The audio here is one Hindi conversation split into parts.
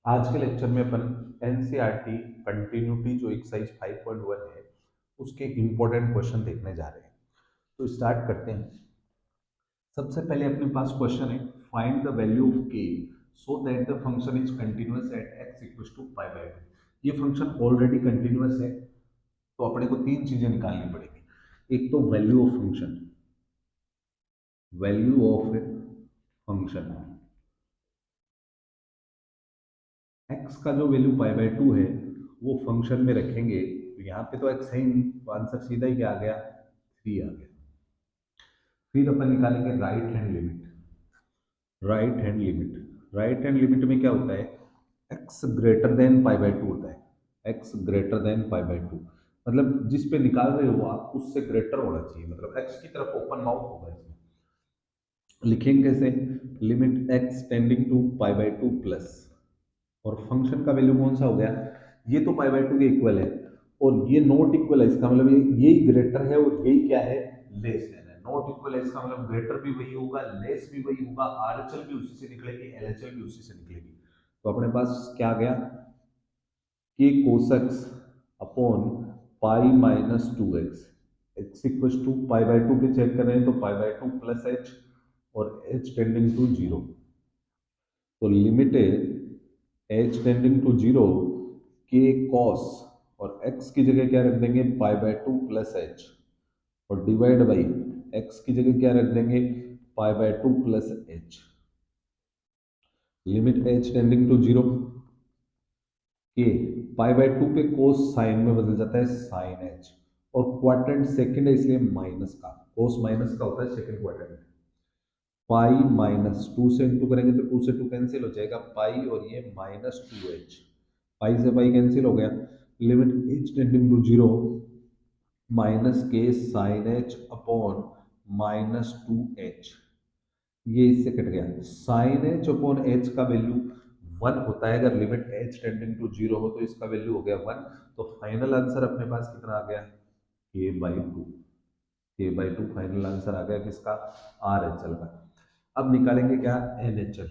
आज के लेक्चर में अपन एनसीईआरटी कंटिन्यूटी जो एक्सरसाइज 5.1 है उसके इंपॉर्टेंट क्वेश्चन देखने जा रहे हैं। तो स्टार्ट करते हैं। सबसे पहले अपने पास क्वेश्चन है, find the value of k so that the function is continuous at x equals to pi by two. ये फंक्शन ऑलरेडी कंटिन्यूअस है, तो अपने को तीन चीजें निकालनी पड़ेगी। एक तो value of function, value of function x का जो वैल्यू पाई बाय टू है वो फंक्शन में रखेंगे, तो यहाँ पे तो एक्स है ही नहीं, तो आंसर सीधा ही क्या आ गया, थ्री आ गया। फिर अपन निकालेंगे right hand limit. Right hand limit, right hand limit में क्या होता है, x greater than pi by to होता है। X greater than pi by to मतलब जिस पे निकाल रहे हो आप उससे ग्रेटर होना चाहिए, मतलब एक्स की तरफ ओपन माउथ होगा इसमें। लिखेंगे कैसे, limit x tending to pi by two plus, और फंक्शन का वैल्यू कौन सा हो गया, ये तो पाई बाय टू के इक्वल है और ये नॉट इक्वल है, इसका मतलब ये यही ग्रेटर है और यही क्या है, लेस देन है। नॉट इक्वल है इसका मतलब ग्रेटर भी वही होगा, लेस भी वही होगा, आरएचएल भी उसी से निकलेगी, एलएचएल भी उसी से निकलेगी। तो अपने पास क्या आ गया, k cos x upon pi minus two x, x equal to pi by two पे चेक कर रहे हैं तो pi by two plus H और एच टेंडिंग टू जीरो। तो limit H tending to zero k cos, और x की जगह क्या रख देंगे, pi by two plus H, और डिवाइड बाई x की जगह क्या रख देंगे, pi by two plus h. Limit H tending to zero k pi by two पे कोस साइन में बदल जाता है साइन एच, और क्वाड्रेंट सेकंड है इसलिए माइनस का, कोस माइनस का होता है second quadrant. Pi minus to से इंटू करेंगे तो टू से टू कैंसिल हो जाएगा, पाई और ये माइनस टू एच, पाई से पाई कैंसिल हो गया। Limit H tending to zero minus k sine h upon minus two h, ये इससे कट गया। साइन एच अपॉन एच का वैल्यू वन होता है, अगर limit H tending to zero हो तो इसका वैल्यू हो गया वन। तो फाइनल आंसर अपने पास कितना आ गया, के बाई टू। के बाई टू फाइनल आंसर आ गया किसका, आर एच एल का। अब निकालेंगे क्या, L H L.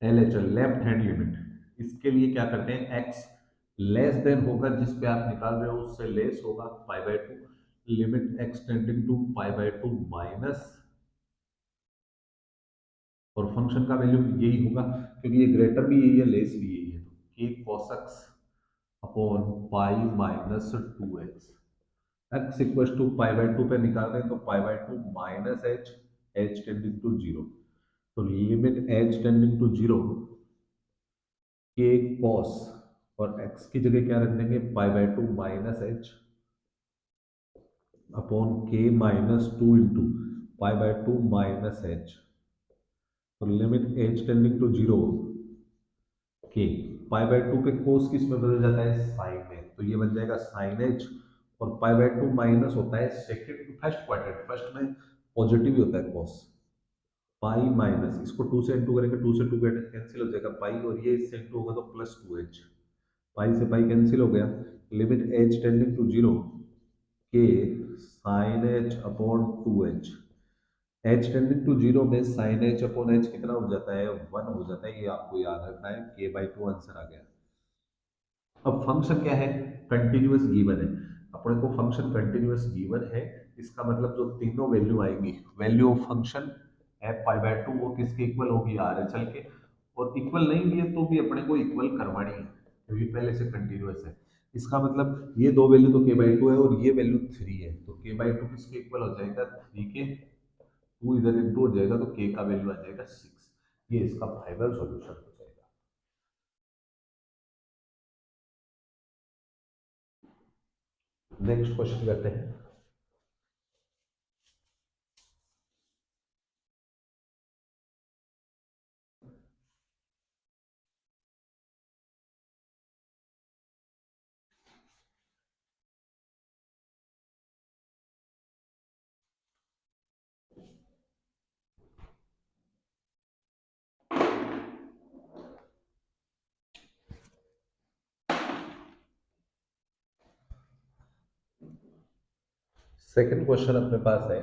L H L left hand limit, इसके लिए क्या करते हैं, एक्स लेस देन होगा जिस पे आप निकाल रहे हो उससे लेस होगा pi by two, limit x tending to pi by two minus, और फंक्शन का वैल्यू यही होगा क्योंकि ये ग्रेटर भी यही है लेस भी यही है, तो k cos x upon pi minus two x. X equal to pi by two पे निकाल रहे हैं तो pi by two minus H, H tending to zero. तो limit H tending to zero k cos, और एक्स की जगह क्या रख देंगे, pi by two minus h upon k minus two into pi by two minus h. तो limit H tending to zero k pi by two पे कोस किस में बदल जाता है, साइन में, तो ये बन जाएगा साइन एच, और पाई बाय टू माइनस होता है सेकंड फर्स्ट क्वाड्रेंट, फर्स्ट में पॉजिटिव ही होता है कॉस। पाई माइनस इसको टू से इंटू करेंगे, टू से टू कैंसिल हो जाएगा पाई, और ये इससे इंटू होगा तो प्लस टू एच, पाई से पाई कैंसिल हो गया। Limit H tending to zero k sine h upon two h, H tending to zero में साइन एच अपॉन एच कितना हो जाता है, वन हो जाता है, ये आपको याद रखना है, के बाई टू आंसर आ गया। अब फंक्शन क्या है, कंटिन्यूअस गिवन है, अपने को फंक्शन कंटिन्यूअस गिवन है, इसका मतलब जो तीनों वैल्यू आएंगी, value of function F pi by to वो किसके इक्वल होगी, आर एच एल के, और इक्वल नहीं दिए तो भी अपने को इक्वल करवानी है क्योंकि पहले से कंटिन्यूअस है। इसका मतलब ये दो वैल्यू तो के बाई टू है और ये वैल्यू थ्री है, तो के बाई टू किसके इक्वल हो जाएगा, थ्री के, टू इधर इंटू हो जाएगा तो के का वैल्यू आ जाएगा सिक्स। ये इसका फाइनल सॉल्यूशन हो जाएगा। नेक्स्ट क्वेश्चन करते हैं। सेकंड क्वेश्चन अपने पास है,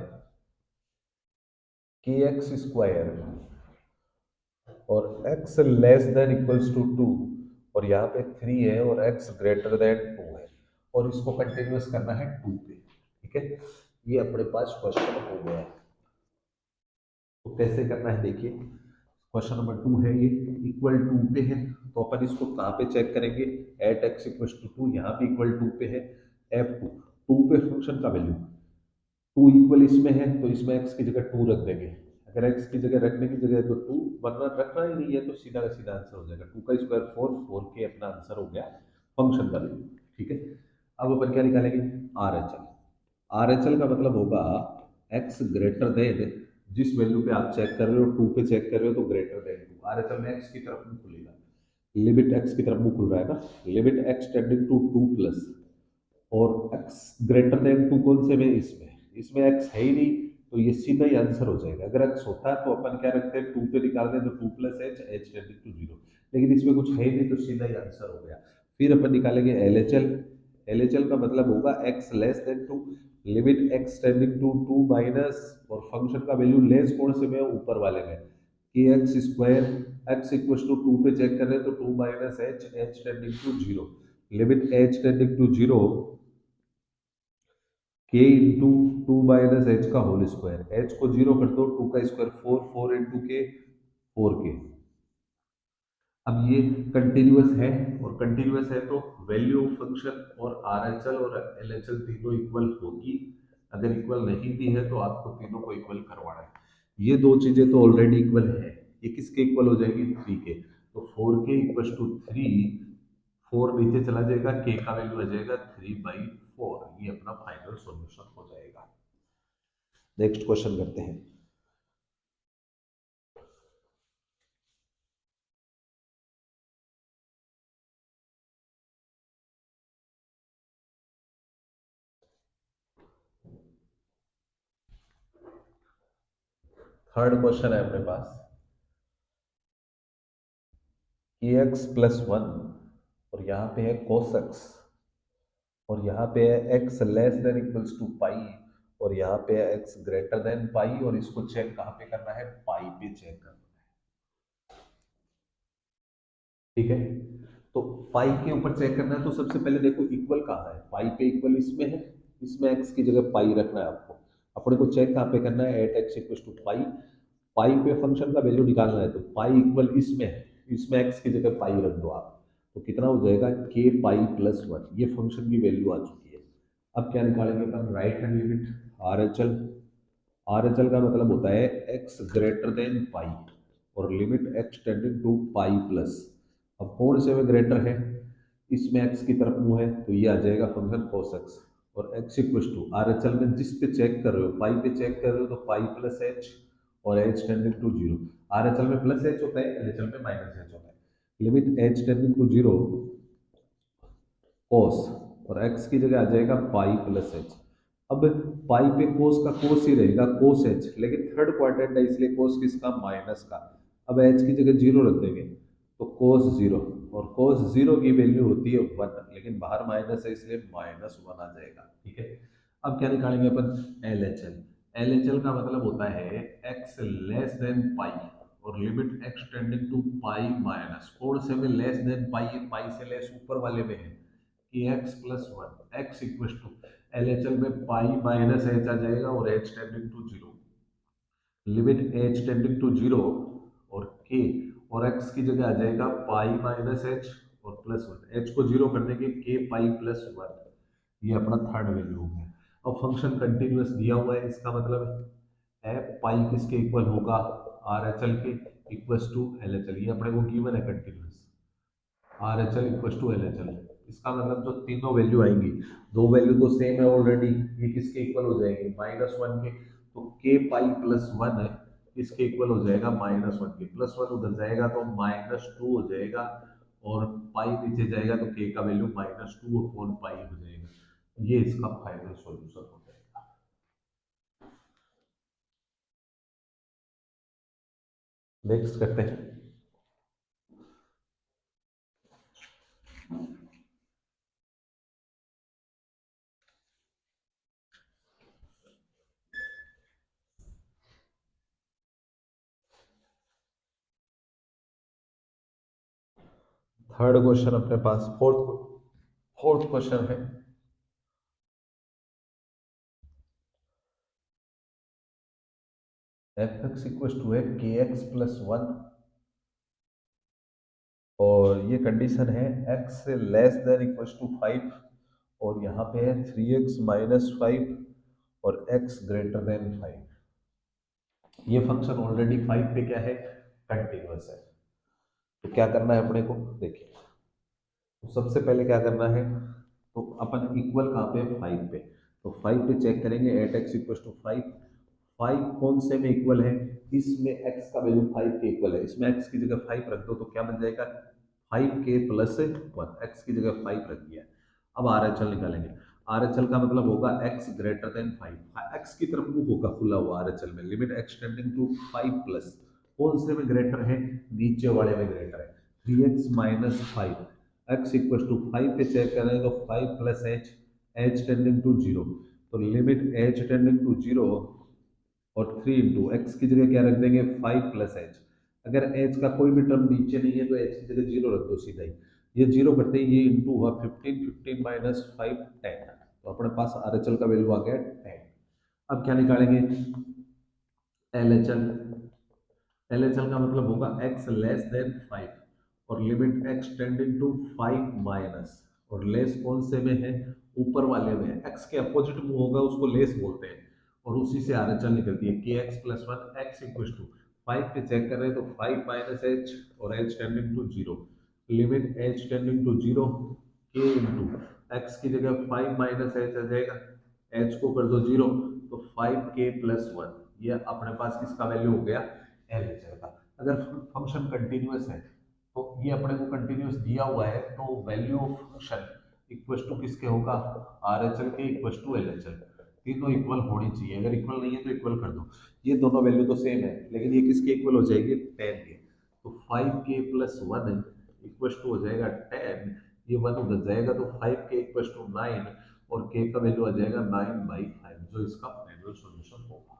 के एक्स स्क्वायर और x less than equals to 2, और यहाँ पे 3 है और x ग्रेटर देन 2 है, और इसको कंटिन्यूअस करना है 2 पे। ठीक है, ये अपने पास क्वेश्चन हो गया। तो कैसे करना है देखिए, क्वेश्चन नंबर 2 है, ये इक्वल टू पे है, तो अपन इसको कहाँ पे चेक करेंगे, एट एक्स इक्वल टू 2, यहाँ पे इक्वल टू पे है, एफ टू, टू पे फंक्शन का वैल्यू, टू इक्वल इसमें है तो इसमें एक्स की जगह टू रख देंगे, अगर एक्स की जगह रखने की जगह तो टू, वरना रखना ही नहीं है तो सीधा का सीधा आंसर हो जाएगा, टू का स्क्वायर फोर, फोर के अपना आंसर हो गया फंक्शन का वैल्यू। ठीक है, अब अपन क्या निकालेंगे, R H L. R H L का मतलब होगा एक्स ग्रेटर देन, जिस वैल्यू पे आप चेक कर रहे हो, टू पे चेक कर रहे हो तो greater than two, R H L में एक्स की तरफ मुंह खुलेगा, लिमिट एक्स की तरफ मुंह खुल रहा है ना, limit x tending to two plus, और x ग्रेटर देन टू कौन से में, इसमें x है ही नहीं, तो ये सीधा ही आंसर हो जाएगा। अगर x होता है तो अपन क्या रखते हैं, टू पे निकाल दें तो two plus H, H tending to zero, लेकिन इसमें कुछ है ही नहीं तो सीधा ही आंसर हो गया। फिर अपन निकालेंगे L H L. L H L का मतलब होगा x less than two, limit x tending to two minus, और फंक्शन का वैल्यू लेस कौन से में, ऊपर वाले में, कि x square, x equal to two पे चेक कर रहे हैं तो two minus H, H tending to zero, limit H tending to zero, के इंटू टू माइनस एच का होल स्क्वायर, एच को जीरो कर दो, टू का स्क्वायर फोर, फोर इंटू के, फोर के। अब ये कंटिन्यूअस है, और कंटिन्यूअस है तो वैल्यू ऑफ फंक्शन और आर एच एल और एल एच एल तीनों इक्वल होगी, अगर इक्वल नहीं भी है तो आपको तीनों को इक्वल करवाना है। ये दो चीजें तो ऑलरेडी इक्वल है, ये किसके इक्वल हो जाएगी, थ्री के, तो फोर के इक्वल टू थ्री, फोर नीचे चला जाएगा, के का वैल्यू आ जाएगा थ्री बाई फोर, ये अपना फाइनल सॉल्यूशन हो जाएगा। नेक्स्ट क्वेश्चन करते हैं। थर्ड क्वेश्चन है अपने पास, ए एक्स प्लस वन, और यहाँ पे है कोस एक्स, और यहाँ पे है x less than equals to pi, और यहाँ पे है एक्स ग्रेटर देन पाई, और इसको चेक कहाँ पे करना है, पाई पे चेक करना है। ठीक है, तो पाई के ऊपर चेक करना है, तो सबसे पहले देखो इक्वल कहाँ है, पाई पे इक्वल इसमें है, इसमें एक्स की जगह पाई रखना है आपको, अपने को चेक कहाँ पे करना है, एट एक्स इक्वल टू पाई, पाई पे फंक्शन का वैल्यू निकालना है, तो पाई इक्वल इसमें है, इसमें एक्स की जगह पाई रख दो आप, तो कितना हो जाएगा, के पाई प्लस वन, ये फंक्शन की वैल्यू आ चुकी है। अब क्या निकालेंगे अपन, right hand limit R H L, R H L का मतलब होता है एक्स ग्रेटर देन पाई, और limit x tending to pi plus, अब कौन से में ग्रेटर है, इसमें एक्स की तरफ मुंह है तो ये आ जाएगा फंक्शन cos x, और x equal to R H L में जिस पे चेक कर रहे हो, पाई पे चेक कर रहे हो तो पाई प्लस एच, और H tending to zero, R H L में प्लस एच होता है, एल एच एल में माइनस एच होता है, limit H tending to zero cos, और x की जगह आ जाएगा पाई प्लस एच। अब पाई पे कोस का कोस ही रहेगा, कोस एच, लेकिन थर्ड क्वाड्रेंट है इसलिए कोस किसका, माइनस का, अब एच की जगह जीरो रख देंगे तो कोस जीरो, और कोस जीरो की वैल्यू होती है वन, लेकिन बाहर माइनस है इसलिए माइनस वन आ जाएगा। ठीक है, अब क्या निकालेंगे अपन, L H L. L H L का मतलब होता है एक्स लेस देन पाई, और limit x tending to pi minus, कौन से में लेस देन पाई है, पाई से लेस ऊपर वाले में है, कि x plus one, x equal to, L H L में पाई माइनस एच आ जाएगा, और H tending to zero, limit H tending to zero, और के, और एक्स की जगह आ जाएगा पाई माइनस एच और प्लस वन, एच को जीरो कर देंगे, के पाई प्लस वन, ये अपना थर्ड वैल्यू हो गया। अब फंक्शन कंटिन्यूअस दिया हुआ है, इसका मतलब है पाई किसके इक्वल होगा, आर एच एल के equal to L H L, ये अपने को गिवन है continuous, R H L equal to L H L, इसका मतलब जो तीनों वैल्यू आएंगी, दो वैल्यू तो सेम है ऑलरेडी, ये किसके इक्वल हो जाएंगे, माइनस वन के, तो के पाई प्लस वन है, इसके इक्वल हो जाएगा माइनस वन के, प्लस वन उधर जाएगा तो माइनस टू हो जाएगा, और पाई नीचे जाएगा तो के का value minus two upon pi हो जाएगा, ये इसका फाइनल सॉल्यूशन हो जाएगा। नेक्स्ट करते हैं। थर्ड क्वेश्चन अपने पास, फोर्थ क्वेश्चन है। एफ एक्स इक्वल टू है के एक्स प्लस वन, और ये कंडीशन है एक्स से less than equal to five, और यहाँ पे है थ्री एक्स माइनस फाइव और एक्स ग्रेटर देन फाइव। ये फंक्शन ऑलरेडी फाइव पे क्या है, कंटिन्यूअस है। तो क्या करना है अपने को, देखिए, तो सबसे पहले क्या करना है, तो अपन इक्वल कहाँ पे, फाइव पे। तो फाइव पे चेक करेंगे, at x equal to five. Five कौन से में इक्वल है, इसमें एक्स का वैल्यू फाइव के इक्वल है, इसमें एक्स की जगह फाइव रख दो तो क्या बन जाएगा, फाइव के प्लस वन, एक्स की जगह फाइव रख दिया। अब आर एच एल निकालेंगे। आर एच एल का मतलब होगा x greater than five, x की तरफ मुंह होगा खुला हुआ आर एच एल में, limit x tending to five plus, कौन से में ग्रेटर है, नीचे वाले में ग्रेटर है, three x minus five, x equal to five पे चेक करें तो five plus H, H tending to zero, तो limit H tending to zero, और थ्री इंटू एक्स की जगह क्या रख देंगे, फाइव प्लस एच। अगर एच का कोई भी टर्म नीचे नहीं है तो एच की जगह जीरो रख दो सीधा ही, ये जीरो करते ही ये इंटू हुआ fifteen, fifteen minus five ten, तो अपने पास आर एच एल का वैल्यू आ गया टेन। अब क्या निकालेंगे, L H L. L H L का मतलब होगा एक्स लेस देन फाइव और limit x tending to five minus, और लेस कौन से में है, ऊपर वाले में, एक्स के अपोजिट मुंह होगा उसको लेस बोलते हैं, और उसी से आर एच एल निकलती है, के x plus one, x equal to five पे चेक कर रहे हैं तो फाइव माइनस एच और H tending to zero, limit H tending to zero, के इंटू एक्स की जगह फाइव माइनस एच आ जाएगा, एच को कर दो जीरो, तो फाइव के प्लस वन, ये अपने पास किसका वैल्यू हो गया, एल एच एल का। अगर फंक्शन कंटिन्यूअस है तो ये अपने को कंटिन्यूअस दिया हुआ है, तो value of function equal to किसके होगा, आर एच एल के equal to L H L, तीनों इक्वल होनी चाहिए, अगर इक्वल नहीं है तो इक्वल कर दो। ये दोनों वैल्यू तो सेम है, लेकिन ये किसके इक्वल हो जाएगी, टेन के, तो फाइव के प्लस वन इक्वल टू हो जाएगा टेन, ये वन उधर जाएगा तो फाइव के इक्वल टू नाइन, और के का वैल्यू आ जाएगा नाइन बाई फाइव, जो इसका फाइनल सॉल्यूशन होगा।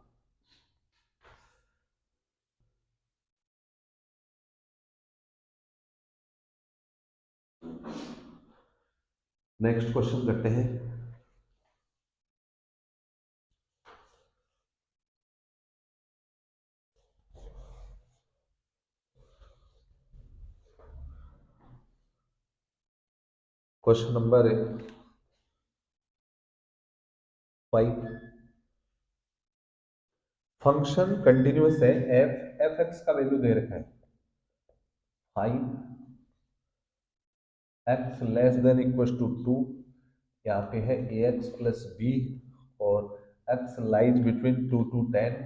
नेक्स्ट क्वेश्चन करते हैं। Question number five, function continuous है, एफ एफ एक्स का वैल्यू दे रखा है five, x less than equal to two, यहाँ पे है ए एक्स प्लस बी, और x lies between two to ten,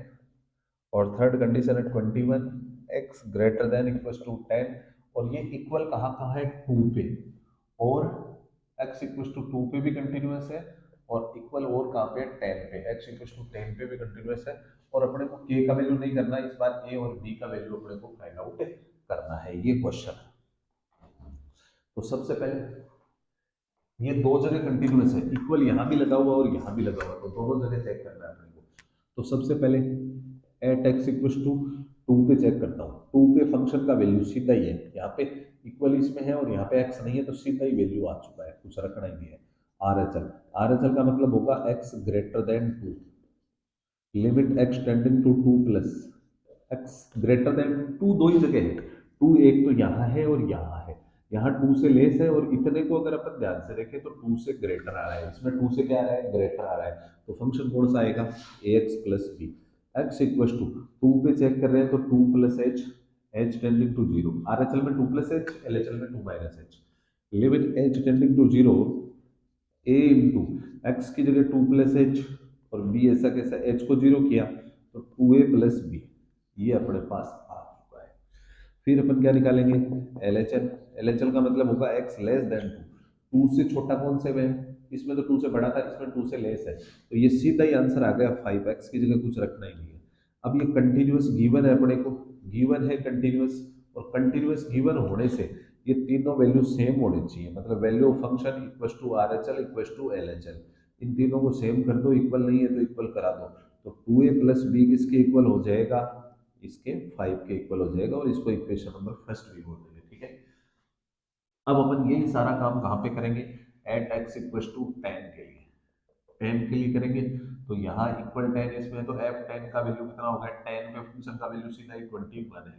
और थर्ड कंडीशन है twenty one, x greater than equal to ten, और ये इक्वल कहाँ कहाँ है, टू पे, और एक्स इक्वल टू टू पे भी कंटिन्यूअस है, और इक्वल और कहाँ पे, टेन पे, एक्स इक्वल टू टेन पे भी कंटिन्यूअस है, और अपने को के का वैल्यू नहीं करना, इस बार ए और बी का वैल्यू अपने को फाइंड आउट करना है, ये क्वेश्चन है। तो सबसे पहले ये दो जगह कंटिन्यूअस है, इक्वल यहाँ भी लगा हुआ और यहाँ भी लगा हुआ, तो दोनों जगह चेक करना है अपने को। तो सबसे पहले at x equal to two पे चेक करता हूँ, टू पे फंक्शन का वैल्यू सीधा ही है, यहाँ पे इक्वल इसमें है और यहाँ पे एक्स नहीं है, तो सीधा ही वैल्यू आ चुका है, कुछ रखना ही नहीं है। R H L, R H L का मतलब होगा x greater than two, limit x tending to two plus x greater than two, दो ही जगह है, टू एक तो यहाँ है और यहाँ है, यहाँ टू से लेस है, और इतने को अगर अपन ध्यान से देखें तो टू से ग्रेटर आ रहा है, इसमें टू से क्या आ रहा है, ग्रेटर आ रहा है, तो फंक्शन कौन सा आएगा, a x plus b, x equal to पे चेक कर रहे हैं तो two plus H, H tending to zero, R H L में two plus h, L H L में two minus h, limit H tending to zero, a into x की जगह टू प्लस एच, और बी ऐसा कैसा, एच को जीरो किया तो टू ए प्लस बी, ये अपने पास आ चुका है। फिर अपन क्या निकालेंगे, L H L, L H L का मतलब होगा x less than two, two से छोटा कौन से में है, इसमें तो टू से बड़ा था, इसमें टू से लेस है, तो ये सीधा ही आंसर आ गया फाइव, एक्स की जगह कुछ रखना ही नहीं है। अब ये कंटिन्यूअस गिवन है अपने को, गिवन है कंटिन्यूअस, और कंटिन्यूअस गिवन होने से ये तीनों वैल्यू सेम होनी चाहिए, मतलब value of function equal to R H L equal to L H L, इन तीनों को सेम कर दो, इक्वल नहीं है तो इक्वल करा दो, तो टू ए प्लस बी किसके इक्वल हो जाएगा, इसके फाइव के इक्वल हो जाएगा, और इसको इक्वेशन नंबर फर्स्ट भी बोल देंगे, ठीक है। अब अपन यही सारा काम कहाँ पे करेंगे, at x equal to ten के लिए, टेन के लिए करेंगे। तो यहाँ इक्वल टेन इसमें, तो एफ टेन का वैल्यू कितना होगा, टेन पे फंक्शन का वैल्यू सीधा ही 21 है।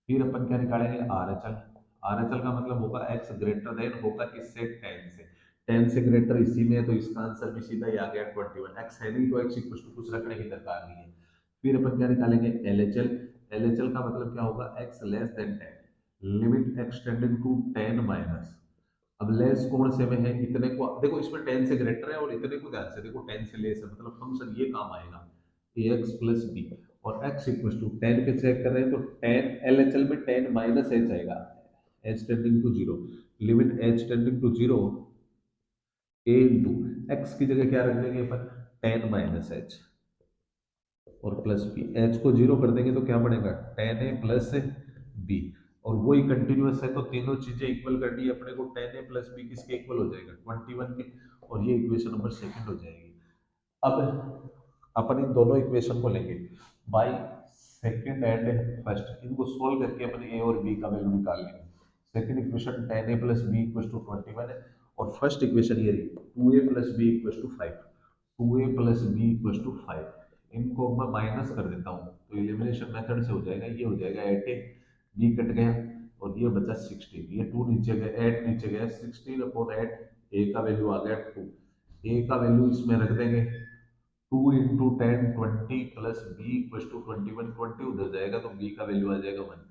फिर अपन क्या निकालेंगे, R H L. R H L का मतलब होगा एक्स ग्रेटर देन होगा किससे, टेन से। टेन से ग्रेटर इसी में है, तो इसका आंसर भी सीधा ही आ गया 21। एक्स है नहीं तो एक्स इक्वल टू कुछ रखने की दरकार नहीं है। फिर अपन क्या निकालेंगे, L H L. L H L का मतलब क्या होगा, x less than ten, limit x tending to ten minus. अब लेस कौन से में है, इतने को देखो, इसमें टेन से ग्रेटर है, और इतने को ध्यान से देखो, टेन से लेस है, मतलब फंक्शन ये काम आएगा, ए एक्स प्लस बी। और एक्स इक्वल टू टेन पे चेक कर रहे हैं, तो टेन एल एच एल में टेन माइनस एच आएगा, h tending to zero, limit H tending to zero, a into x की जगह क्या रख देंगे अपन, टेन माइनस एच और प्लस बी। एच को जीरो कर देंगे तो क्या बनेगा, टेन ए प्लस बी। और वही कंटिन्यूअस है, तो तीनों चीजें इक्वल करनी है अपने को, टेन ए प्लस बी किसके इक्वल हो जाएगा, 21 के। और ये इक्वेशन नंबर सेकंड हो जाएगी। अब अपन इन दोनों इक्वेशन को लेंगे बाई सेकंड एंड फर्स्ट, इनको सोल्व करके अपन ए और बी का वैल्यू निकाल लेंगे। Second equation ten a plus b equal to 21 है, और फर्स्ट इक्वेशन ये रही, two a plus b equal to five. Two a plus b equal to five, इनको मैं माइनस कर देता हूँ, तो एलिमिनेशन मेथड से हो जाएगा, ये हो जाएगा एट ए, बी कट गया, और ये बचा 16, ये टू नीचे गया, एट नीचे गया, 16 अपॉन एट, ए का वैल्यू आ गया टू। ए का वैल्यू इसमें रख देंगे, two into ten 20 plus b equal to 21, 20 उधर जाएगा तो बी का वैल्यू आ जाएगा 1।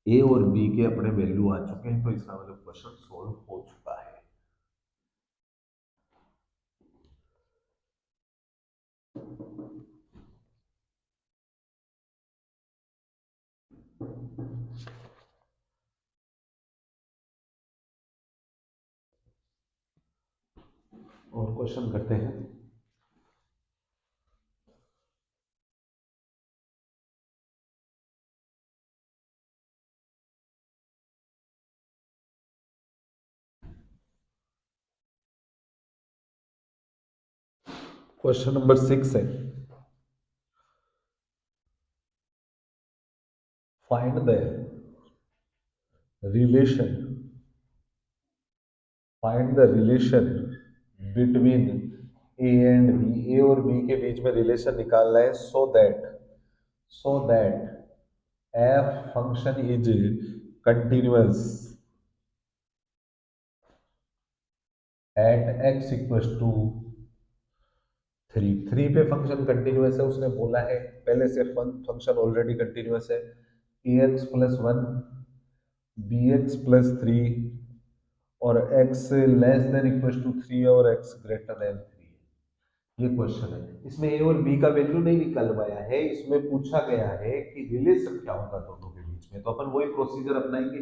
ए और बी के अपने वैल्यू आ चुके हैं, तो इसका मतलब क्वेश्चन सोल्व हो चुका है। और क्वेश्चन करते हैं। क्वेश्चन नंबर 6 है, find the relation, find the relation between a and b, a और बी के बीच में रिलेशन निकालना है, so that f function is continuous at x equal to three. Three पे फंक्शन कंटिन्यूअस है उसने बोला है, पहले से फंक्शन ऑलरेडी कंटिन्यूअस है, a x plus one, b x plus three, और x less than equal to three, और एक्स ग्रेटर देन थ्री। ये क्वेश्चन है, इसमें ए और बी का वैल्यू नहीं निकलवाया है, इसमें पूछा गया है कि रिलेशन क्या होगा दोनों के बीच में, तो अपन वही प्रोसीजर अपनाएंगे,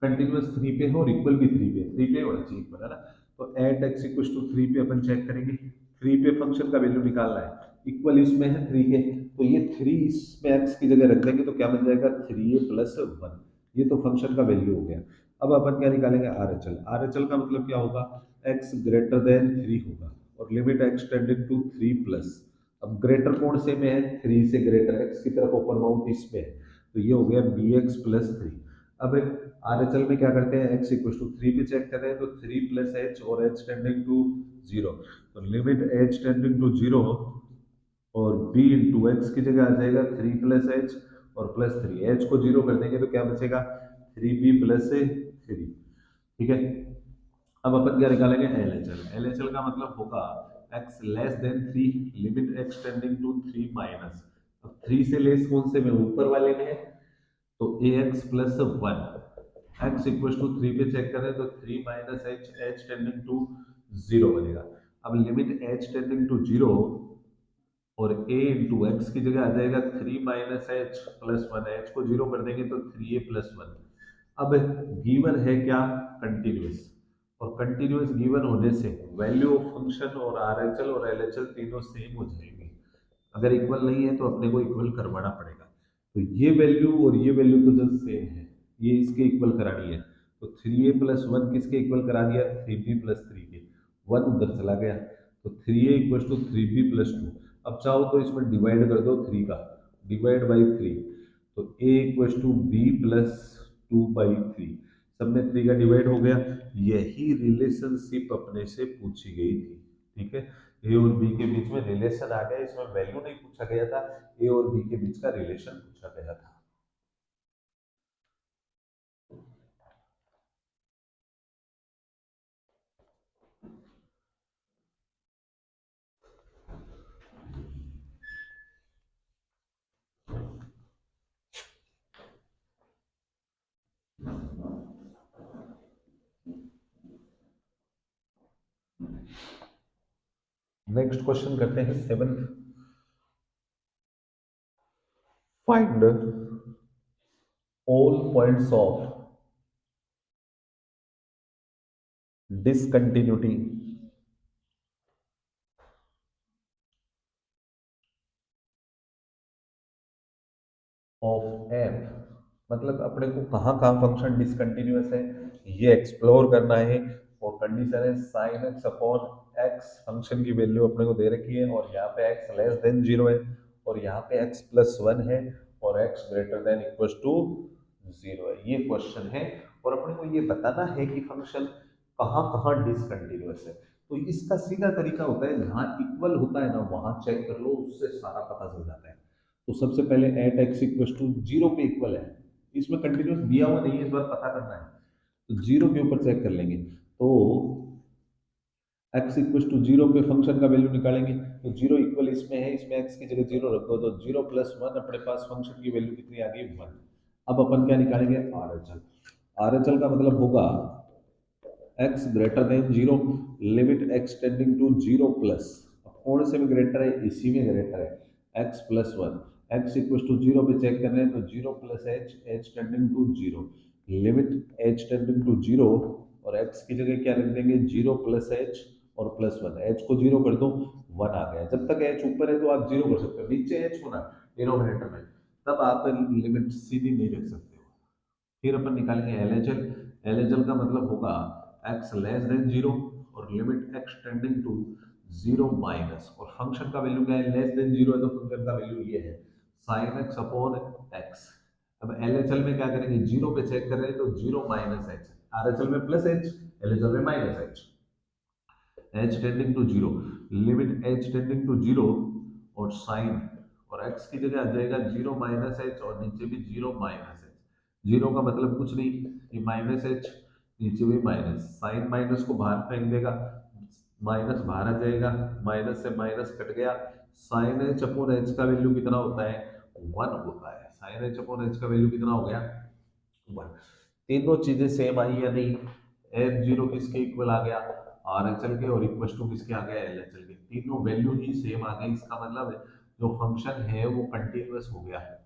कंटिन्यूअस थ्री पे है और इक्वल भी थ्री पे होना चाहिए इक्वल, है ना। तो at x equal to three पे अपन चेक करेंगे, थ्री पे फंक्शन का वैल्यू निकालना है, इक्वल इसमें है थ्री के, तो ये थ्री इसमें एक्स की जगह रख देंगे, तो क्या बन जाएगा, थ्री ए प्लस वन। ये तो फंक्शन का वैल्यू हो गया। अब अपन क्या निकालेंगे, R H L. R H L का मतलब क्या होगा, एक्स ग्रेटर देन थ्री होगा, और limit x tending to three plus. अब ग्रेटर कौन से में है, थ्री से ग्रेटर, एक्स की तरफ ओपन माउथ इसमें है, तो ये हो गया बी एक्स प्लस थ्री। अब आर एच एल में क्या करते हैं, एक्स इक्वल टू थ्री पे चेक कर रहे हैं, तो थ्री प्लस एच और एच टेंडिंग टू जीरो, तो limit H tending to zero, और बी इंटू एक्स की जगह आ जाएगा थ्री प्लस एच और प्लस थ्री, एच को जीरो कर देंगे तो क्या बचेगा, थ्री बी प्लस थ्री। ठीक है। अब अपन क्या निकालेंगे, L H L. L H L का मतलब होगा x less than three, limit x tending to three minus. अब थ्री से लेस कौन से में, ऊपर वाले में है, तो a x plus one, x equal to three पे चेक करें तो three minus H, H tending to zero बनेगा। अब limit H tending to zero, और ए इंटू एक्स की जगह आ जाएगा three minus H plus one, h को जीरो कर देंगे तो थ्री ए प्लस वन। अब गिवन है क्या, कंटिन्यूअस, और कंटिन्यूअस गिवन होने से वैल्यू ऑफ फंक्शन और आर एच एल और एल एच एल तीनों सेम हो जाएंगे। अगर इक्वल नहीं है तो अपने को इक्वल करवाना पड़ेगा, तो ये वैल्यू और ये वैल्यू तो जस्ट सेम है, ये इसके इक्वल करानी है, तो थ्री ए प्लस वन किसके इक्वल करा दिया, थ्री बी प्लस थ्री के, वन उधर चला गया, तो three a equal to three b plus two. अब चाहो तो इसमें डिवाइड कर दो थ्री का, डिवाइड बाई थ्री, तो a equal to b plus two by three. सब में 3 का डिवाइड हो गया। यही रिलेशनशिप अपने से पूछी गई थी। ठीक है, ए और बी के बीच में रिलेशन आ गया, इसमें वैल्यू नहीं पूछा गया था, ए और बी के बीच का रिलेशन पूछा गया था। नेक्स्ट क्वेश्चन करते हैं 7th। Find all points of discontinuity of F. मतलब अपने को कहाँ कहाँ फंक्शन डिसकंटिन्यूअस है ये एक्सप्लोर करना है। और कंडीशन है sine x upon x, function की वैल्यू अपने को दे रखी है और यहाँ पे एक्स लेस देन जीरो है और यहाँ पे एक्स प्लस वन है और x greater than equal to zero है। ये क्वेश्चन है और अपने को ये बताना है कि फंक्शन कहाँ कहाँ डिसकंटिन्यूअस है। तो इसका सीधा तरीका होता है, जहाँ इक्वल होता है ना वहां चेक कर लो, उससे सारा पता चल जाता है। तो सबसे पहले at x equal to zero पे इक्वल है, इसमें कंटिन्यूस दिया हुआ नहीं है, इस बार पता करना है। तो जीरो के ऊपर चेक कर लेंगे। तो एक्स इक्वल टू जीरो पे फंक्शन का वैल्यू निकालेंगे। तो जीरो इक्वल इसमें है, इसमें एक्स की जगह जीरो रख दो, तो जीरो प्लस वन अपने पास फंक्शन की वैल्यू कितनी आ गई, वन। अब अपन क्या निकालेंगे, R H L. R H L का मतलब होगा x greater than zero, limit x tending to zero plus, अब कौन से में ग्रेटर है, इसी में ग्रेटर है, x plus one. X equal to zero पे चेक कर रहे हैं तो zero plus H, H tending to zero, limit H tending to zero, और एक्स की जगह क्या रख देंगे, जीरो प्लस एच और प्लस वन। एच को जीरो कर दो, वन आ गया। जब तक एच ऊपर है तो आप जीरो कर सकते हो, नीचे एच होना डिनोमिनेटर में, तब आप लिमिट सीधी नहीं रख सकते हो। फिर अपन निकालेंगे L H L. L H L का मतलब होगा एक्स लेस देन जीरो और limit x tending to zero minus, और फंक्शन का वैल्यू क्या है, लेस देन जीरो है तो फंक्शन का वैल्यू ये है साइन एक्स अपॉन एक्स। अब एल एच एल में क्या करेंगे, जीरो पे चेक कर रहे हैं तो zero minus h, R H L में plus h, L H L में minus H, H tending to zero, limit H tending to zero और साइन, और एक्स की जगह आ जाएगा जीरो माइनस एच और नीचे भी जीरो माइनस एच। जीरो का मतलब कुछ नहीं, ये माइनस एच, नीचे भी माइनस, साइन माइनस को बाहर फेंक देगा, माइनस बाहर आ जाएगा, माइनस से माइनस कट गया। साइन एच अपॉन एच का वैल्यू कितना होता है, वन होता है। साइन एच अपॉन एच का वैल्यू कितना हो गया, वन। तीनों चीजें सेम आई या नहीं, एफ जीरो किसके इक्वल आ गया, आर एच एल के, और इक्वल टू किसके आ गया, एल एच एल के। तीनों वैल्यू ही सेम आ गई, इसका मतलब है जो फंक्शन है वो कंटिन्यूअस हो गया है।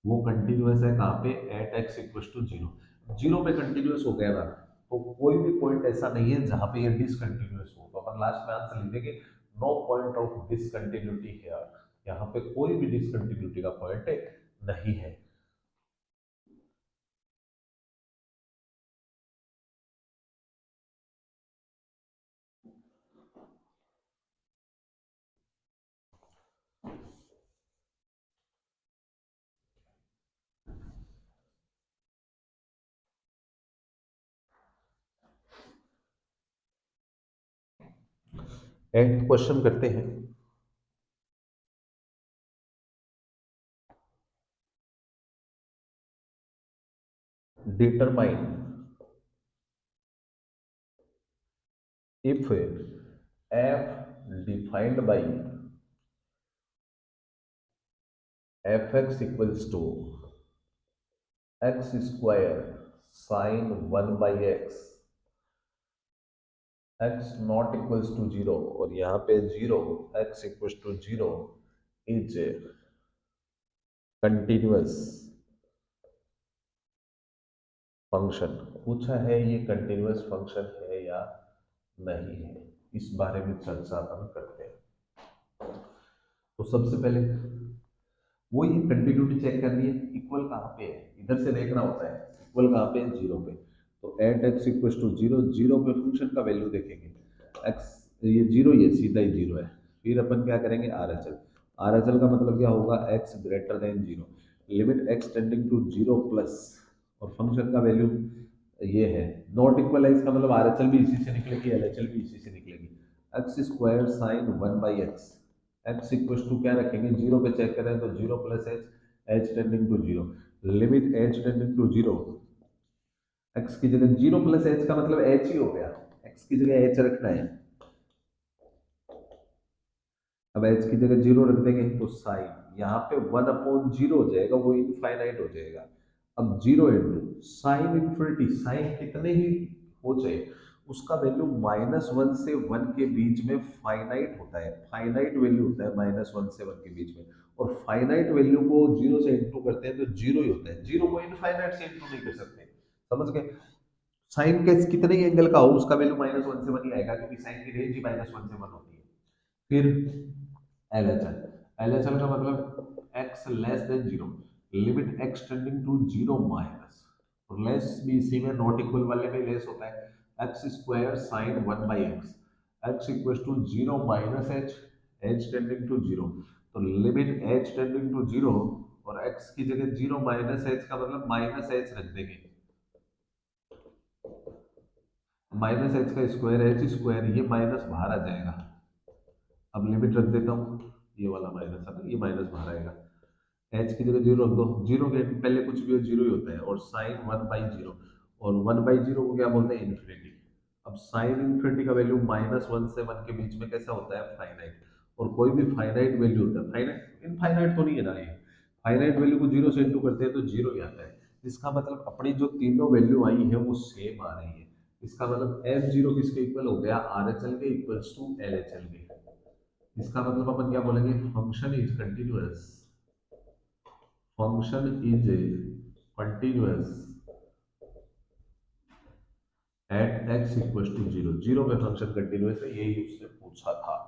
वो कंटिन्यूअस है कहाँ पे, at x equal to zero. Zero पे कंटिन्यूअस हो गया ना, तो कोई भी पॉइंट ऐसा नहीं है जहाँ पे ये डिसकंटिन्यूअस हो। तो अपन लास्ट में आंसर लिखेंगे no point of discontinuity here, यहाँ पे कोई भी डिसकंटिन्यूटी का पॉइंट नहीं है। एंड क्वेश्चन करते हैं, determine if f defined by fx equals to x square sin 1 by x not equals to zero, और यहाँ पे zero, x equals to zero is continuous function. पूछा है ये कंटिन्यूअस फंक्शन है या नहीं है, इस बारे में चर्चा अपन करते हैं। तो सबसे पहले वो ये कंटिन्यूटी चेक करनी है, इक्वल कहाँ पे है, इधर से देखना होता है इक्वल कहाँ पे है, जीरो पे। तो at x equal to zero, zero पे फंक्शन का वैल्यू देखेंगे, एक्स ये जीरो, ये सीधा ही जीरो है। फिर अपन क्या करेंगे, R H L. R H L का मतलब क्या होगा, x greater than zero, limit x tending to zero plus, और फंक्शन का वैल्यू ये है नॉट इक्वल है, इसका मतलब आर एच एल भी इसी से निकलेगी, एल एच एल भी इसी से निकलेगी। X square sine one by x, x equal to क्या रखेंगे, जीरो पे चेक करें तो zero plus H, H tending to zero, limit H tending to zero, x की जगह जीरो प्लस एच का मतलब एच ही हो गया, एक्स की जगह एच रखना है। अब एच की जगह जीरो रख देंगे तो साइन यहाँ पे वन अपॉन जीरो हो जाएगा, वो इनफाइनाइट हो जाएगा। अब zero into sine infinity, sine कितने ही हो जाए उसका वैल्यू माइनस वन से वन के बीच में फाइनाइट होता है, फाइनाइट वैल्यू होता है माइनस वन से वन के बीच में। और फाइनाइट वैल्यू को जीरो से इंटू करते हैं तो जीरो ही होता है, जीरो को इनफाइनाइट से इंटू नहीं कर सकते, समझ गए। साइन के कितने ही एंगल का हो उसका वैल्यू माइनस वन से वन ही आएगा, क्योंकि साइन की रेंज ही माइनस वन से वन होती है। फिर LHL, LHL का मतलब x less than zero, limit x tending to zero minus, और लेस भी इसी में नॉट इक्वल वाले में लेस होता है, x square sine one by x, x equal to zero minus H, H tending to zero, तो limit H tending to zero, और x की जगह जीरो माइनस एच का मतलब माइनस एच रख देंगे, माइनस एच का स्क्वायर एच स्क्वायर, ये माइनस बाहर आ जाएगा। अब लिमिट रख देता हूँ, ये वाला माइनस है ना, ये माइनस बाहर आएगा, एच की जगह जीरो रख दो, जीरो के पहले कुछ भी हो जीरो ही होता है, और साइन वन बाई जीरो, और वन बाई जीरो को क्या बोलते हैं, इन्फिनिटी। अब साइन इन्फिनिटी का वैल्यू माइनस वन से वन के बीच में कैसा होता है, फाइनाइट। और कोई भी फाइनाइट वैल्यू होता है, फाइनाइट इनफाइनाइट तो नहीं है ना ये, फाइनाइट वैल्यू को जीरो से इंटू करते हैं तो जीरो ही आता है। इसका मतलब अपनी जो तीनों वैल्यू आई है वो सेम आ रही है। इसका मतलब एफ जीरो किसके इक्वल हो गया, आर एच एल के equals to L H L के। इसका मतलब अपन क्या बोलेंगे, function is continuous, function is continuous at x equals to zero, zero पे फंक्शन कंटिन्यूअस है, यही उसने पूछा था।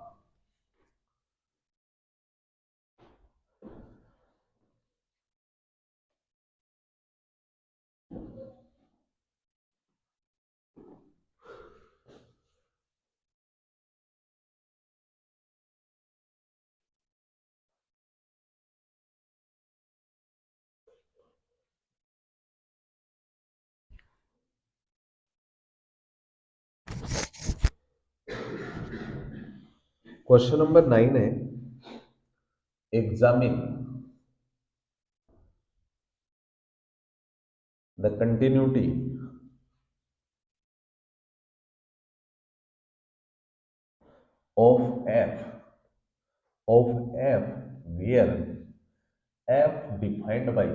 क्वेश्चन नंबर 9 है, examine the continuity of F where F defined by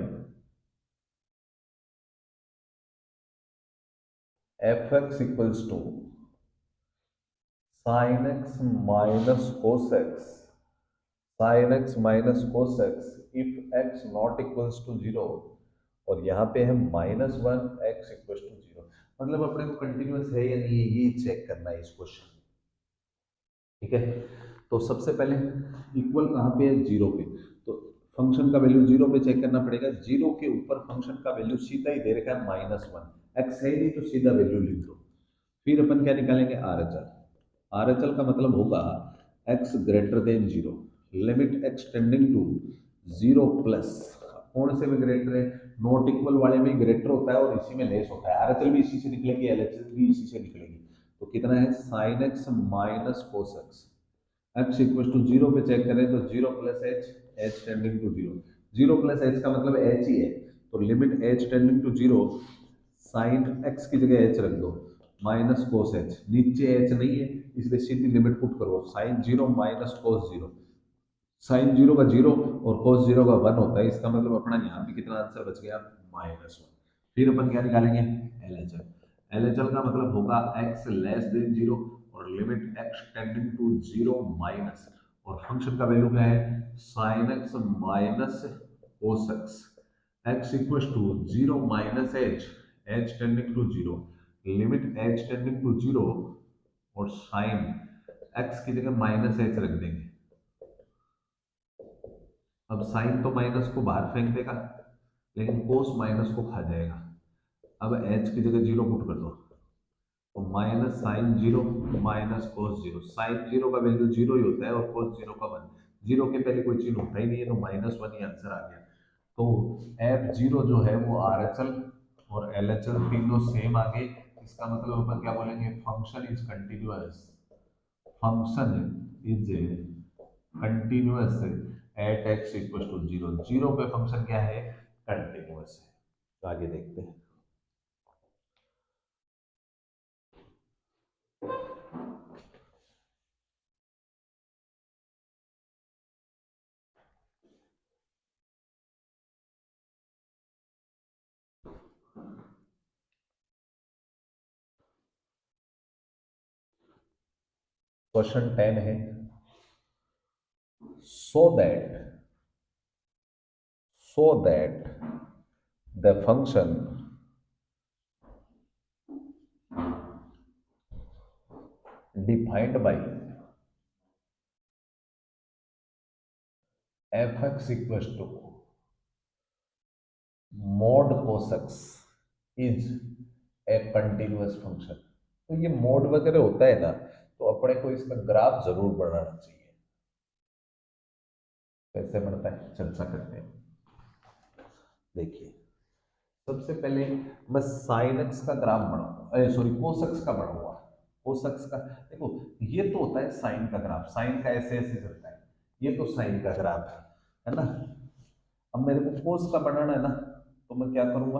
F X equals to sine X minus cos X, sine X minus cos X if X not equals to zero, और यहाँ पे है minus one X equals to zero. मतलब अपने को कंटिन्यूअस है या नहीं है ये चेक करना है इस क्वेश्चन, ठीक है। तो सबसे पहले इक्वल कहाँ पे है, जीरो पे, तो फंक्शन का वैल्यू जीरो पे चेक करना पड़ेगा, जीरो के ऊपर फंक्शन का वैल्यू सीधा ही दे रखा है माइनस वन, एक्स है ही नहीं तो सीधा वैल्यू लिख दो। फिर अपन क्या निकालेंगे, R H L, R H L का मतलब होगा x greater than zero, limit x tending to zero plus, कौन से में ग्रेटर है, नॉट इक्वल वाले में ग्रेटर होता है और इसी में लेस होता है, आर एच एल भी इसी से निकलेगी, एल एच एल भी इसी से निकलेगी। तो कितना है, sine X minus cos X, x equal to zero पे चेक करें तो zero plus H, H tending to zero, zero plus H का मतलब एच ही है, तो limit H tending to zero, sine x की जगह एच रख दो, माइनस कोस एच, नीचे एच नहीं है इसलिए सीधी लिमिट पुट करो, sine zero minus cos zero, sine zero का जीरो और कोस जीरो का वन होता है, इसका मतलब अपना यहाँ पे कितना आंसर बच गया, माइनस वन। फिर अपन क्या निकालेंगे, L H L, L H L का मतलब होगा एक्स लेस देन जीरो, और limit x tending to zero minus, और फंक्शन का वैल्यू क्या है, sine X minus cos X, x equal to zero minus H, H tending to zero, limit H tending to zero, और साइन एक्स की जगह माइनस एच रख देंगे। अब साइन तो माइनस को बाहर फेंक देगा, लेकिन कोस माइनस को खा जाएगा। अब एच की जगह जीरो पुट कर दो, तो minus sine zero minus cos zero, sine zero का वैल्यू जीरो ही होता है और कोस जीरो का वन, जीरो के पहले कोई चीज होता ही नहीं है तो माइनस वन ही आंसर आ गया। तो एफ जीरो जो है वो आर एच एल और LHL तीनों सेम आ गए। इसका मतलब अपन क्या बोलेंगे, function is continuous, function is continuous at x equal to zero, zero पे फंक्शन क्या है, कंटिन्यूअस है। तो आगे देखते हैं। क्वेश्चन 10 है, so that so that the function defined by fx equals to mod cos x is a continuous function। तो ये मोड वगैरह होता है ना, तो अपने को इसका ग्राफ जरूर बनाना चाहिए। कैसे बनता है चर्चा करते हैं। देखिए, सबसे पहले मैं साइन एक्स का ग्राफ बनाऊंगा, सॉरी कोस एक्स का बनाऊंगा। कोस एक्स का देखो, ये तो होता है साइन का ग्राफ, साइन का ऐसे ऐसे चलता है, ये तो साइन का ग्राफ है ना। अब मेरे को कोस का बनाना है ना, तो मैं क्या करूंगा,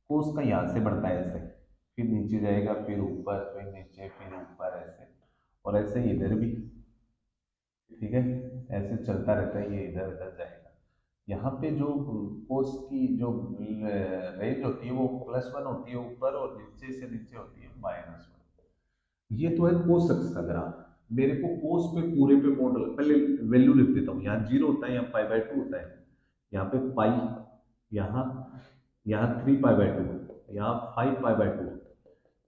कोस का यहाँ से बढ़ता है ऐसे, फिर नीचे जाएगा, फिर ऊपर, फिर नीचे, फिर ऊपर, ऐसे और ऐसे ही इधर भी। ठीक है, ऐसे चलता रहता है, ये इधर उधर जाएगा। यहाँ पे जो कोस की जो रेंज होती है वो +1 होती है ऊपर, और नीचे से नीचे होती है -1। ये तो है कोस एक्स का ग्राफ। मेरे को कोस पे पूरे पे मॉडल, पहले वैल्यू लिख देता हूँ। यहाँ 0 होता है, यहाँ π/2 होता है, यहाँ पे पाई, यहाँ यहाँ 3π/2, यहाँ 5π/2,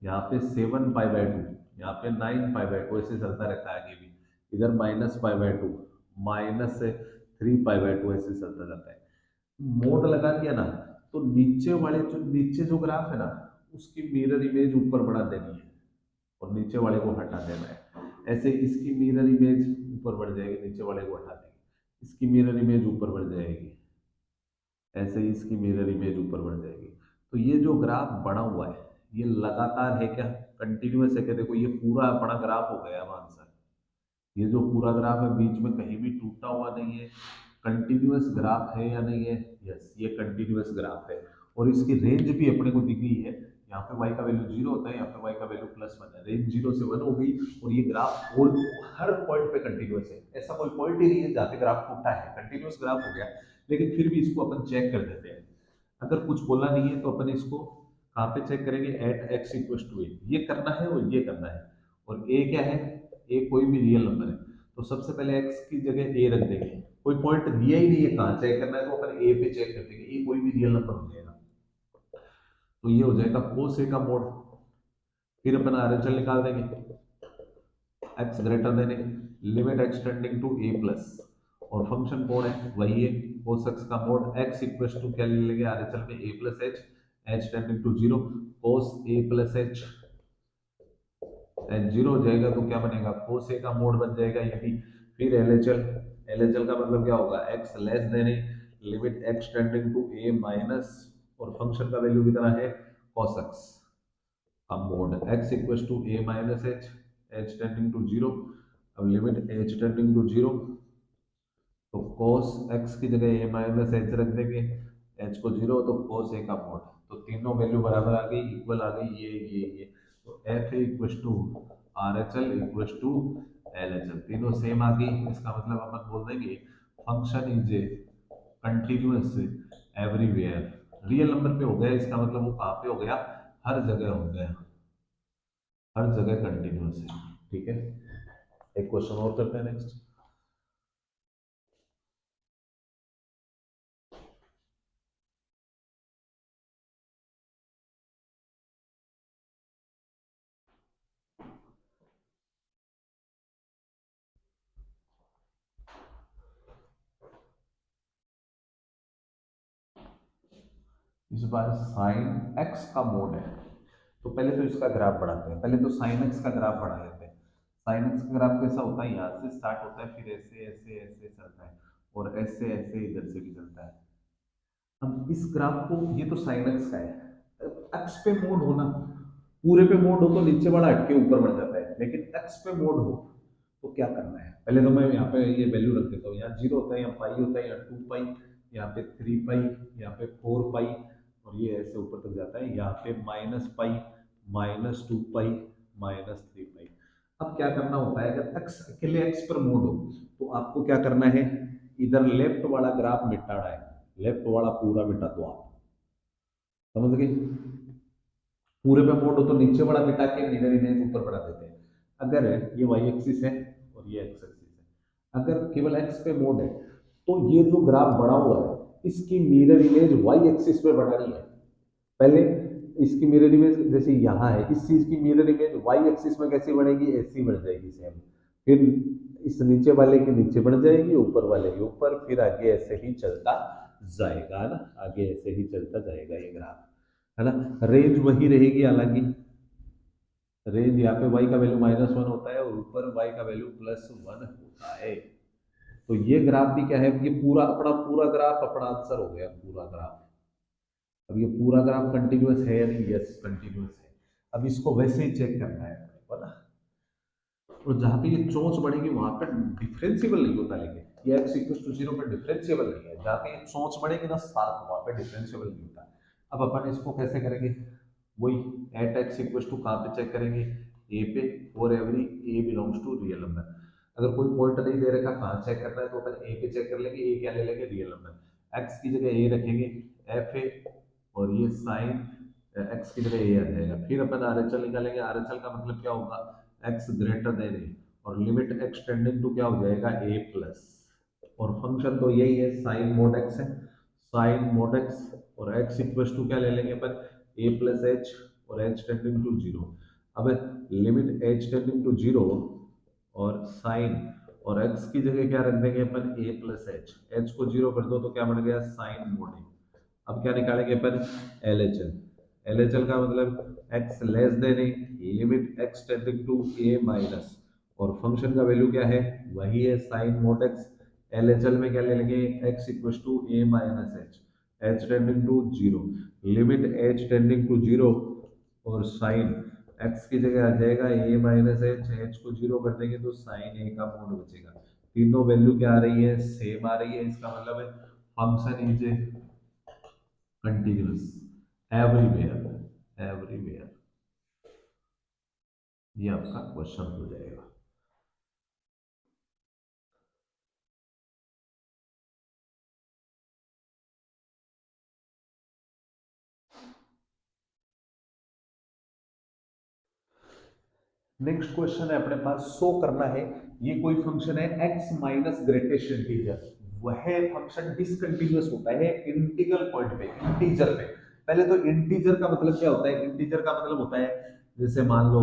यहाँ पे 7π/2, यहाँ पे 9π/2, ऐसे चलता रहता है आगे भी। इधर -π/2, -3π/2, ऐसे चलता जाता है। मोड लगा दिया ना, तो नीचे जो ग्राफ है ना, उसकी मिरर इमेज ऊपर बढ़ा देनी है, और नीचे वाले को हटा देना है। ऐसे इसकी मिरर इमेज ऊपर बढ़ जाएगी, नीचे वाले को हटा देंगे, इसकी मिरर इमेज ऊपर बढ़ जाएगी, ऐसे ही इसकी मिरर इमेज ऊपर बढ़ जाएगी। तो ये जो ग्राफ बना हुआ है, ये लगातार है क्या, कंटिन्यूअस है क्या। देखो ये पूरा अपना ग्राफ हो गया आंसर। ये जो पूरा ग्राफ है, बीच में कहीं भी टूटा हुआ नहीं है, कंटिन्यूअस ग्राफ है या नहीं है, यस ये कंटिन्यूअस ग्राफ है। और इसकी रेंज भी अपने को दिख गई है, यहाँ पे y का वैल्यू 0 होता है, यहाँ पे y का वैल्यू +1 है, रेंज 0 से 1 हो गई। और ये ग्राफ और हर पॉइंट पे कंटिन्यूअस है, ऐसा कोई पॉइंट ही नहीं है जहाँ पे ग्राफ टूटा है, कंटिन्यूअस ग्राफ हो गया। लेकिन फिर भी इसको अपन चेक कर देते हैं। अगर कुछ बोला नहीं है तो अपन इसको कहाँ पे चेक करेंगे, एट एक्स इक्वल टू ए, ये करना है और ये करना है। और ए क्या है, ए कोई भी रियल नंबर है, तो सबसे पहले एक्स की जगह ए रख देंगे। कोई पॉइंट दिया ही नहीं है कहाँ चेक करना है, तो अपन ए पे चेक कर देंगे, ए कोई भी रियल नंबर हो जाएगा। तो ये हो जाएगा कोस ए का मोड। फिर अपन आरएचएल निकाल देंगे, x greater than a, limit x tending to a plus, और फंक्शन कौन है, वही है कोस एक्स का मोड। एक्स इक्वल टू क्या ले लेंगे आरएचएल में, a plus H, H tending to zero, cos a plus H, h zero हो जाएगा तो क्या बनेगा, कोस ए का मोड बन जाएगा ये भी। फिर एलएचएल, एलएचएल का मतलब क्या होगा, x less than a, limit x tending to a minus, और फंक्शन का वैल्यू कितना है, cos x का mod, x equal to a minus H, H tending to zero. अब limit H tending to zero, तो cos x की जगह a माइनस एच रख देंगे, h को जीरो तो cos a का मोड। तो तीनों वैल्यू बराबर आ गई, इक्वल आ गई, ये तो F A equal to R H L equal to L H L, तीनों सेम आ गई। इसका मतलब अपन बोल देंगे function is a continuous everywhere. Real number पे हो गया, इसका मतलब वो कहाँ पे हो गया, हर जगह हो गया, हर जगह कंटिन्यूअस है। ठीक है, एक क्वेश्चन और करते हैं नेक्स्ट। इस बार साइन एक्स का मोड है, तो पहले तो इसका ग्राफ बढ़ाते हैं, पहले तो साइन एक्स का ग्राफ बढ़ा लेते हैं। साइन एक्स का ग्राफ कैसा होता है, यहाँ से स्टार्ट होता है, फिर ऐसे ऐसे ऐसे चलता है, और ऐसे ऐसे इधर से भी चलता है। अब इस ग्राफ को, ये तो साइन एक्स का है, एक्स पे मोड हो ना, पूरे पे मोड हो तो नीचे वाला हटके ऊपर बढ़ जाता है, लेकिन एक्स पे मोड हो तो क्या करना है, पहले तो मैं यहाँ पे ये वैल्यू रख देता हूँ, यहाँ जीरो होता है, यहाँ पाई होता है, यहाँ टू पाई, यहाँ पे थ्री पाई, यहाँ पे फोर पाई, और ये ऐसे ऊपर तक जाता है, यहाँ पे minus pi, minus to pi, minus three pi. अब क्या करना होता है, अगर एक्स के लिए एक्स पर मोड हो तो आपको क्या करना है, इधर लेफ्ट वाला ग्राफ मिटाना है, लेफ्ट वाला पूरा मिटा दो आप, समझ गए, पूरे पे मोड हो तो नीचे वाला मिटा के मिरर इमेज ऊपर बढ़ा देते हैं। अगर ये वाई एक्सिस है और ये एक्स एक्सिस है, अगर केवल एक्स पे मोड है तो ये जो ग्राफ बढ़ा हुआ है इसकी मिरर इमेज वाई एक्सिस पे बढ़ानी है। पहले इसकी मिरर इमेज जैसे यहाँ है, इस चीज की मिरर इमेज वाई एक्सिस में कैसी बढ़ेगी, ऐसी बढ़ जाएगी सेम, फिर इस नीचे वाले की नीचे बढ़ जाएगी, ऊपर वाले के ऊपर, फिर आगे ऐसे ही चलता जाएगा, है ना, आगे ऐसे ही चलता जाएगा ये ग्राफ, है ना। रेंज वही रहेगी, हालांकि रेंज यहाँ पे y का वैल्यू -1 होता है और ऊपर y का वैल्यू +1 होता है। तो ये ग्राफ भी क्या है, ये पूरा अपना पूरा ग्राफ अपना आंसर हो गया, पूरा ग्राफ। अब ये पूरा ग्राफ कंटिन्यूअस है या नहीं, यस कंटिन्यूअस है। अब इसको वैसे ही चेक करना है अपने को ना, और जहाँ पे ये चोंच बढ़ेगी वहां पे डिफरेंशिएबल नहीं होता, लेकिन ये x इक्वल टू 0 पे डिफरेंशिएबल नहीं है, जहाँ पे ये चोंच बढ़ेगी ना साथ, वहां पे डिफरेंशिएबल नहीं होता। अब अपन इसको कैसे करेंगे, वही एट एक्स इक्वल टू कहाँ पे चेक करेंगे, ए पे, for every A belongs to real number. अगर कोई पॉइंट नहीं दे रखा कहाँ चेक करना है तो अपन ए पे चेक कर लेंगे, ए क्या ले लेंगे, रियल नंबर, एक्स की जगह ए रखेंगे, एफ ए, और ये साइन एक्स की जगह ए आ जाएगा। फिर अपन आर एच एल निकालेंगे, आर एच एल का मतलब क्या होगा, एक्स ग्रेटर देन ए, और लिमिट एक्स टेंडिंग टू क्या हो जाएगा, ए प्लस, और फंक्शन तो यही है साइन मोड एक्स है, साइन मोड एक्स, और एक्स इक्वल टू क्या ले लेंगे अपन, ए प्लस एच, और एच टेंडिंग टू जीरो। अब limit H tending to zero और साइन, और एक्स की जगह क्या रख देंगे अपन, ए प्लस एच, एच को जीरो कर दो तो क्या बन गया, साइन मोड ए। अब क्या निकालेंगे अपन, L H L, L H L का मतलब x less than a, limit x tending to a minus, और फंक्शन का वैल्यू क्या है, वही है sine mod x. L H L में क्या ले लेंगे, x equal to a minus H, H tending to zero, limit H tending to zero, और साइन एक्स की जगह आ जाएगा ए माइनस एच, एच को जीरो कर देंगे तो साइन ए का मोड बचेगा। तीनों वैल्यू क्या आ रही है, सेम आ रही है, इसका मतलब है function is continuous everywhere, everywhere. ये आपका क्वेश्चन हो जाएगा। नेक्स्ट क्वेश्चन है अपने पास, शो करना है ये कोई फंक्शन है x माइनस ग्रेटेस्ट इंटीजर, वह फंक्शन डिसकंटिन्यूअस होता है इंटीग्रल पॉइंट पे, इंटीजर पे। पहले तो इंटीजर का मतलब क्या होता है, इंटीजर का मतलब होता है जैसे मान लो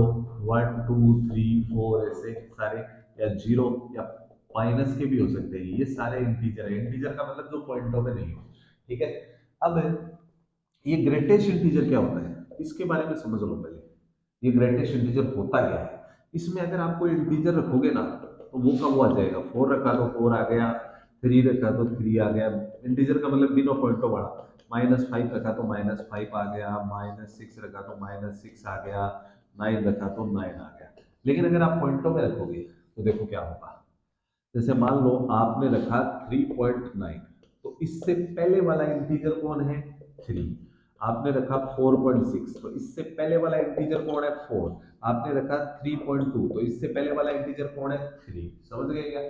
1 2 3 4 ऐसे सारे, या जीरो, या माइनस के भी हो सकते हैं, ये सारे इंटीजर है। इंटीजर का मतलब जो पॉइंटों में नहीं हो, ठीक है। अब ये ग्रेटेस्ट इंटीजर क्या होता है, इसके बारे में समझ लो पहले, ये ग्रेटेस्ट इंटीजर होता क्या है। इसमें अगर आप कोई इंटीजर रखोगे ना तो वो कब आ जाएगा, 4 रखा तो 4 आ गया, 3 रखा तो 3 आ गया, इंटीजर का मतलब बिना पॉइंटों वाला, -5 रखा तो -5 आ गया, -6 रखा तो -6 आ गया, 9 रखा तो 9 आ गया। लेकिन अगर आप पॉइंटों में रखोगे तो देखो क्या होगा, जैसे मान लो आपने रखा 3.9, तो इससे पहले वाला इंटीजर कौन है, 3। आपने रखा 4.6, तो इससे पहले वाला इंटीजर कौन है, 4। आपने रखा 3.2, तो इससे पहले वाला इंटीजर कौन है, 3। समझ गए क्या।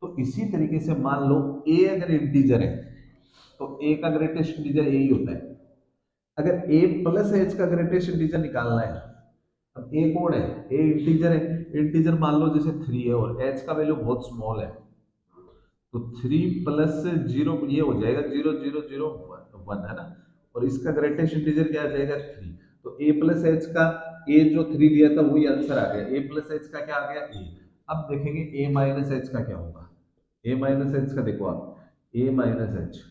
तो इसी तरीके से मान लो a अगर इंटीजर है तो a का ग्रेटेस्ट इंटीजर यही होता है। अगर a प्लस एच का ग्रेटेस्ट इंटीजर निकालना है, अब a कौन है, a इंटीजर है, इंटीजर मान लो जैसे 3 है और h का वैल्यू बहुत स्मॉल है, तो 3 + 0 ये हो जाएगा 0 0 0 1, है ना, और इसका ग्रेटेस्ट इंटीजर क्या आ जाएगा, 3। तो a प्लस एच का, a जो 3 लिया था वही आंसर आ गया, a प्लस एच का क्या आ गया, a। अब देखेंगे a माइनस एच का क्या होगा, a माइनस एच का देखो आप, a माइनस एच,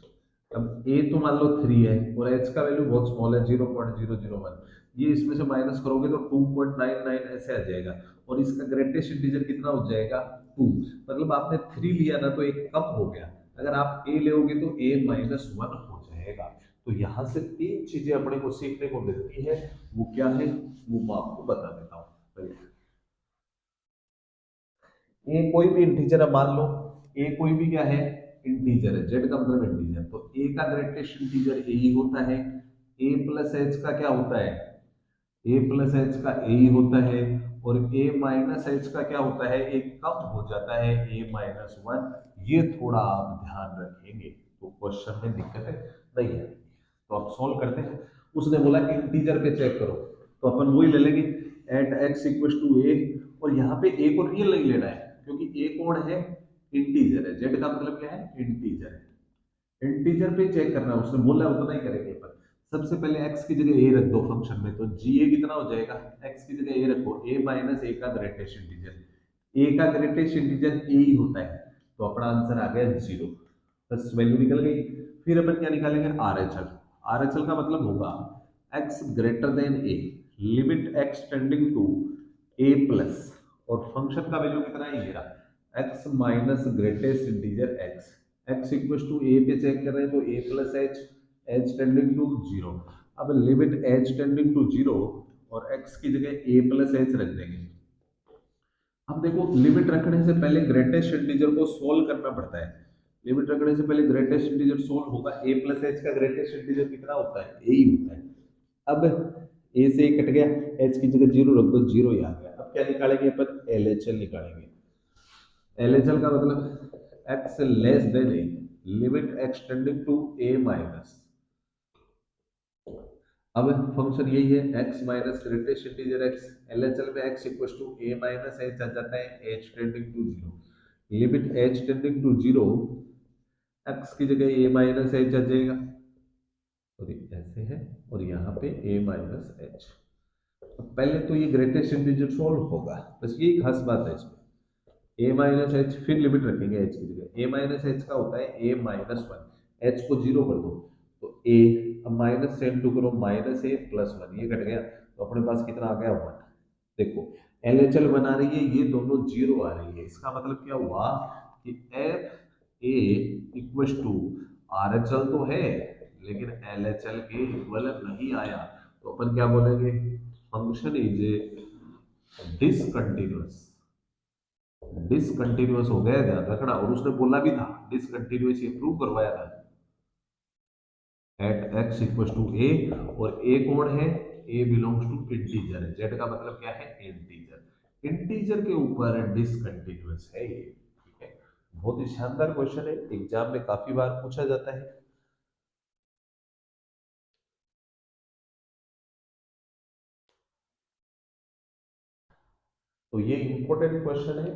अब a तो मान लो 3 है और h का वैल्यू बहुत स्मॉल है 0.001, ये इसमें से माइनस करोगे तो 2.99 ऐसे आ जाएगा, और इसका ग्रेटेस्ट इंटीजर कितना हो जाएगा, 2। मतलब आपने 3 लिया ना तो एक कम हो गया, अगर आप a लोगे तो a -1 हो जाएगा। तो यहाँ से तीन चीजें अपने को सीखने को मिलती है। वो क्या है, वो मैं आपको बता देता हूँ। ए कोई भी इंटीजर है, मान लो ए कोई भी क्या है, इंटीजर है, जेड का मतलब इंटीजर, तो ए का ग्रेटेस्ट इंटीजर ए ही होता है। ए प्लस एच का क्या होता है, ए प्लस एच का ए ही होता है। और ए माइनस एच का क्या होता है, एक कम हो जाता है, ए माइनस वन। ये थोड़ा आप ध्यान रखेंगे तो क्वेश्चन में दिक्कत नहीं है। तो आप सॉल्व करते हैं। उसने बोला इंटीजर पे चेक करो, तो अपन वही ले लेंगे, एट एक्स इक्वल टू ए। और यहाँ पे ए को रियल नहीं लेना है, क्योंकि ए कौन है, इंटीजर है, जेड का मतलब क्या है, इंटीजर है। इंटीजर पे चेक करना है, उसने बोला उतना ही करेंगे अपन। सबसे पहले x की जगह a रख दो फंक्शन में, तो जीए कितना हो जाएगा, x की जगह a रखो, a माइनस ए का ग्रेटेस्ट इंटीजर, a का ग्रेटेस्ट इंटीजर a ही होता है। तो अपना आंसर आ गया 0, बस वैल्यू निकल गई। फिर अपन क्या निकालेंगे, R H L. R H L का मतलब होगा x greater than a, limit x tending to a plus, और फंक्शन का वैल्यू कितना है, ये रहा x minus greatest integer x। x equal to a पे चेक कर रहे हैं, तो a plus H, H tending to zero. अब limit H tending to zero, और x की जगह a प्लस एच रख देंगे। अब देखो, लिमिट रखने से पहले ग्रेटेस्ट इंटीजर को सोल्व करना पड़ता है। लिमिट रखने से पहले ग्रेटेस्ट इंटीजर सोल्व होगा, a प्लस एच का ग्रेटेस्ट इंटीजर कितना होता है, a ही होता है। अब a से a कट गया, h की जगह जीरो रख दो, जीरो ही आ गया। अब क्या निकालेंगे अपन, LHL निकालेंगे। LHL का मतलब x less than a, limit x tending to a minus. अब फंक्शन यही है, x minus greatest integer x, LHL में x equal to a minus h आ जाता है, h tending to zero. Limit h tending to zero, x की जगह a माइनस h आ जाएगा, और ये ऐसे है, और यहाँ पे a माइनस h। पहले तो ये ग्रेटेस्ट इंटीजर सोल्व होगा, बस यही खास बात है इसमें। a माइनस एच, फिर लिमिट रखेंगे h की जगह, a माइनस एच का होता है a माइनस वन, h को जीरो कर दो, तो a, अब माइनस से इंटू करो, माइनस ए प्लस वन, ये कट गया, तो अपने पास कितना आ गया, वन। देखो, LHL बना रही है, ये दोनों जीरो आ रही है, इसका मतलब क्या हुआ कि F A equal to R H L तो है, लेकिन LHL के इक्वल नहीं आया। तो अपन क्या बोलेंगे, फंक्शन इज डिसकंटिन्यूअस। डिसकंटिन्यूअस हो गया, ध्यान रखना, और उसने बोला भी था डिसकंटिन्यूअस, ये प्रूव करवाया था एट एक्स इक्वल टू ए। और ए कौन है, ए बिलोंग्स टू इंटीजर है, जेड का मतलब क्या है, इंटीजर। इंटीजर के ऊपर डिसकंटिन्यूअस है ये, ठीक है। बहुत ही शानदार क्वेश्चन है, एग्जाम में काफी बार पूछा जाता है। तो ये इंपॉर्टेंट क्वेश्चन है,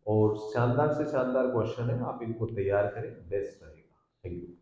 और शानदार से शानदार क्वेश्चन है, आप इनको तैयार करें, बेस्ट रहेगा। Thank you.